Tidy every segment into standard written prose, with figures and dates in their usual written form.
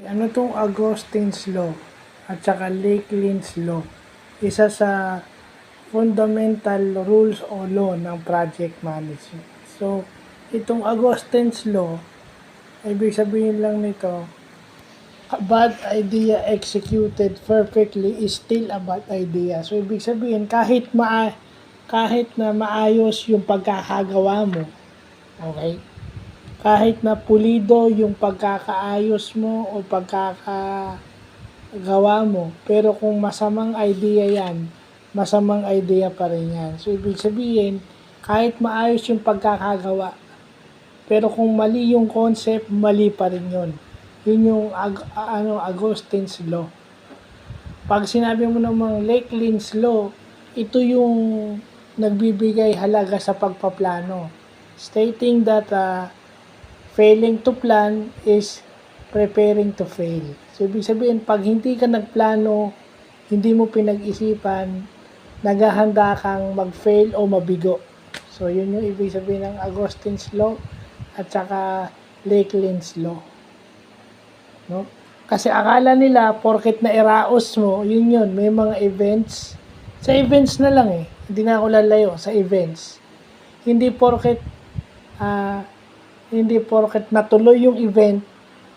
Ano tong Augustine's Law at saka Lakelin's Law? Isa sa fundamental rules o law ng project management. So, itong Augustine's Law, ibig sabihin lang nito, a bad idea executed perfectly is still a bad idea. So, ibig sabihin, kahit na maayos yung pagkakagawa mo, okay? Kahit na pulido yung pagkakaayos mo o pagkakagawa mo, pero kung masamang idea yan, masamang idea pa rin yan. So, ibig sabihin, kahit maayos yung pagkakagawa, pero kung mali yung concept, mali pa rin yun. Yun yung Augustine's Law. Pag sinabi mo namang Lakelin's Law, ito yung nagbibigay halaga sa pagpaplano. Stating that failing to plan is preparing to fail. So, ibig sabihin, pag hindi ka nagplano, hindi mo pinag-isipan, naghahanda kang mag-fail o mabigo. So, yun yung ibig sabihin ng Augustine's Law at saka Lakelin's Law. No? Kasi akala nila, porket na iraos mo, yun, may mga events. Sa events na lang hindi na ako lalayo sa events. Hindi porket natuloy yung event,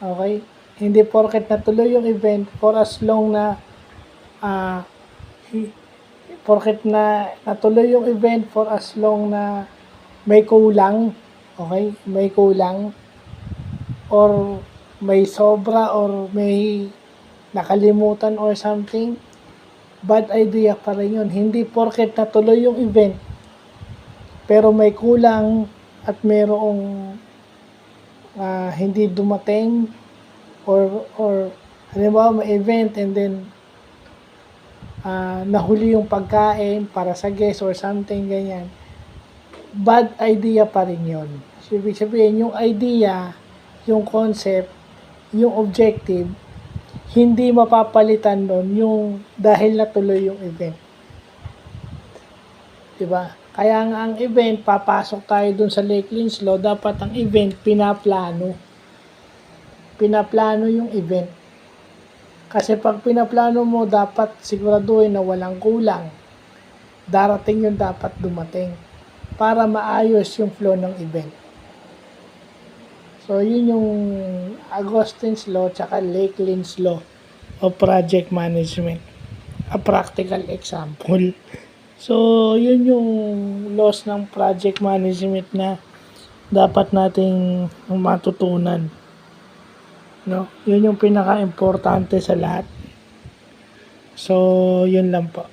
okay? Hindi porket natuloy yung event for as long na natuloy yung event for as long na may kulang, okay? May kulang or may sobra or may nakalimutan or something, bad idea pa rin yun. Hindi porket natuloy yung event pero may kulang at mayroong hindi dumating or halimbawa may event and then nahuli yung pagkain para sa guest or something ganyan, bad idea pa rin yun. So, ibig sabihin, yung idea, yung concept, yung objective, hindi mapapalitan nun yung dahil natuloy yung event. Diba? Kaya nga ang event, papasok tayo dun sa Lakelin's Law, dapat ang event, pinaplano. Pinaplano yung event. Kasi pag pinaplano mo, dapat siguraduhin na walang kulang. Darating yung dapat dumating para maayos yung flow ng event. So, yun yung Augustine's Law tsaka Lakelin's Law of Project Management. A practical example. So, yun yung laws ng project management na dapat nating matutunan. No? Yun yung pinaka-importante sa lahat. So, yun lang po.